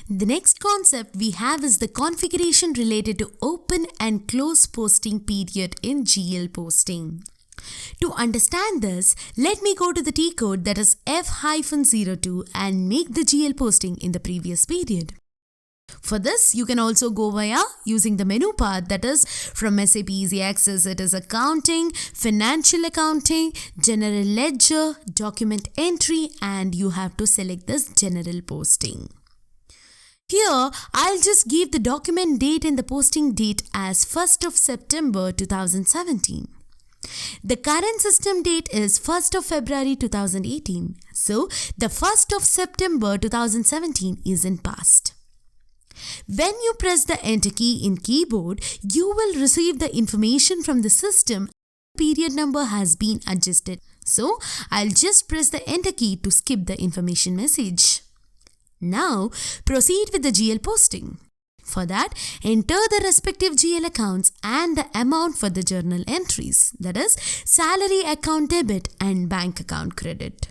The next concept we have is the configuration related to open and close posting period in GL posting. To understand this, let me go to the T code that is F-02 and make the GL posting in the previous period. For this, you can also go via using the menu path, that is from SAP Easy Access. It is accounting, financial accounting, general ledger, document entry, and you have to select this general posting. Here, I'll just give the document date and the posting date as 1st of September 2017. The current system date is 1st of February 2018. So, the 1st of September 2017 is in past. When you press the enter key in keyboard, you will receive the information from the system. Period number has been adjusted. So, I'll just press the enter key to skip the information message. Now, proceed with the GL posting. For that, enter the respective GL accounts and the amount for the journal entries, that is, salary account debit and bank account credit.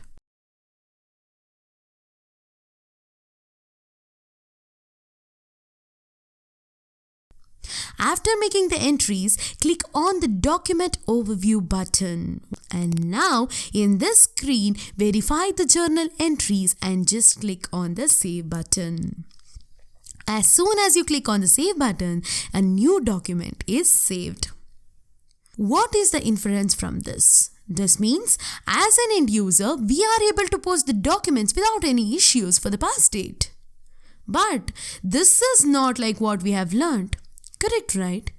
After making the entries, click on the Document Overview button. And now, in this screen, verify the journal entries and just click on the Save button. As soon as you click on the Save button, a new document is saved. What is the inference from this? This means, as an end user, we are able to post the documents without any issues for the past date. But this is not like what we have learned. Correct, right?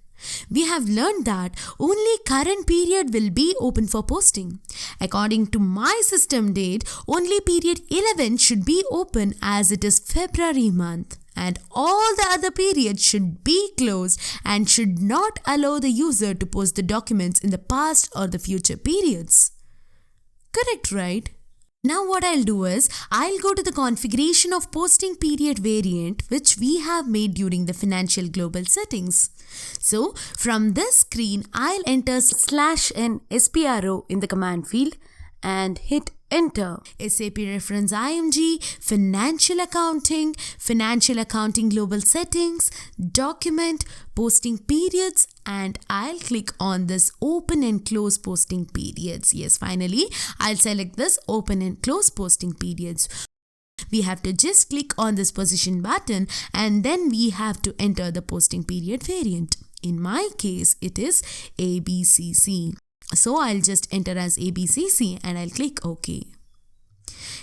We have learned that only current period will be open for posting. According to my system date, only period 11 should be open as it is February month, and all the other periods should be closed and should not allow the user to post the documents in the past or the future periods. Correct, right? Now what I'll do is, I'll go to the configuration of posting period variant which we have made during the financial global settings. So from this screen, I'll enter /n SPRO in the command field and hit enter. SAP reference IMG, financial accounting global settings, document, posting periods, and I'll click on this open and close posting periods. Yes, finally, I'll select this open and close posting periods. We have to just click on this position button and then we have to enter the posting period variant. In my case, it is ABCC. So I'll just enter as ABCC and I'll click OK.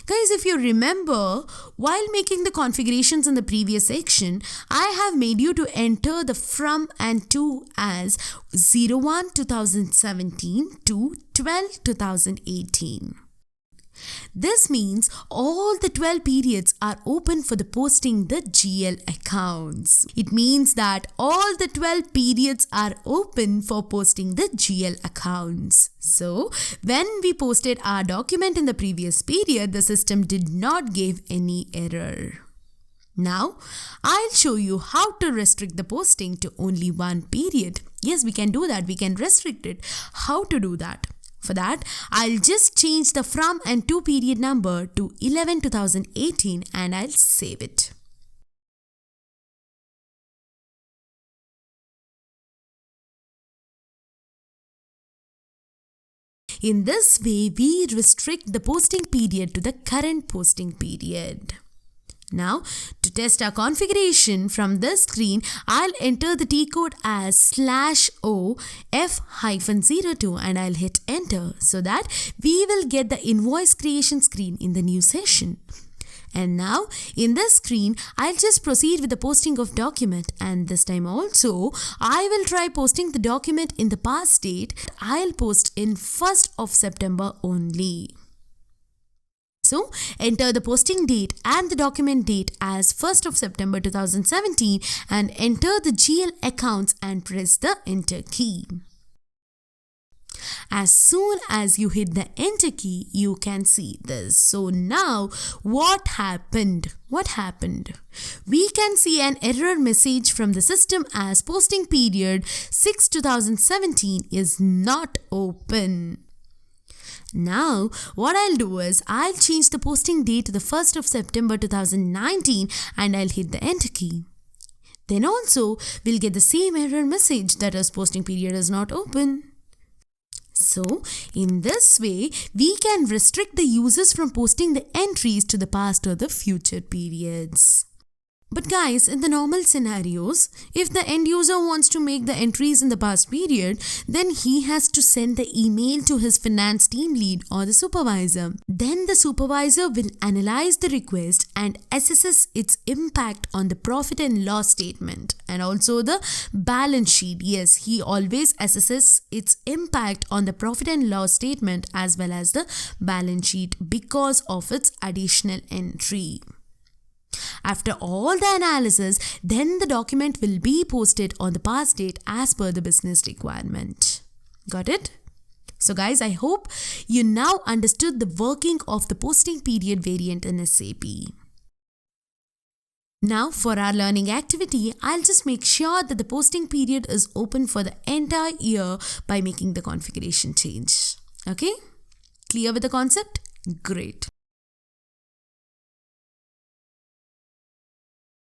Guys, if you remember, while making the configurations in the previous section, I have made you to enter the from and to as 01-2017 to 12-2018. This means all the 12 periods are open for the posting the GL accounts. It means that all the 12 periods are open for posting the GL accounts. So, when we posted our document in the previous period, the system did not give any error. Now, I'll show you how to restrict the posting to only one period. Yes, we can do that. We can restrict it. How to do that? For that, I'll just change the from and to period number to 11-2018 and I'll save it. In this way, we restrict the posting period to the current posting period. Now, to test our configuration from this screen, I'll enter the T code as /O F-02 and I'll hit enter so that we will get the invoice creation screen in the new session. And now, in this screen, I'll just proceed with the posting of document, and this time also, I will try posting the document in the past date. I'll post in 1st of September only. So, enter the posting date and the document date as 1st of September 2017 and enter the GL accounts and press the enter key. As soon as you hit the enter key, you can see this. So now, what happened? We can see an error message from the system as posting period 6/2017 is not open. Now, what I'll do is I'll change the posting date to the 1st of September 2019 and I'll hit the enter key. Then also, we'll get the same error message that is posting period is not open. So, in this way, we can restrict the users from posting the entries to the past or the future periods. But guys, in the normal scenarios, if the end user wants to make the entries in the past period, then he has to send the email to his finance team lead or the supervisor. Then the supervisor will analyze the request and assesses its impact on the profit and loss statement and also the balance sheet. Yes, he always assesses its impact on the profit and loss statement as well as the balance sheet because of its additional entry. After all the analysis, then the document will be posted on the past date as per the business requirement. Got it? So guys, I hope you now understood the working of the posting period variant in SAP. Now for our learning activity, I'll just make sure that the posting period is open for the entire year by making the configuration change. Okay? Clear with the concept? Great.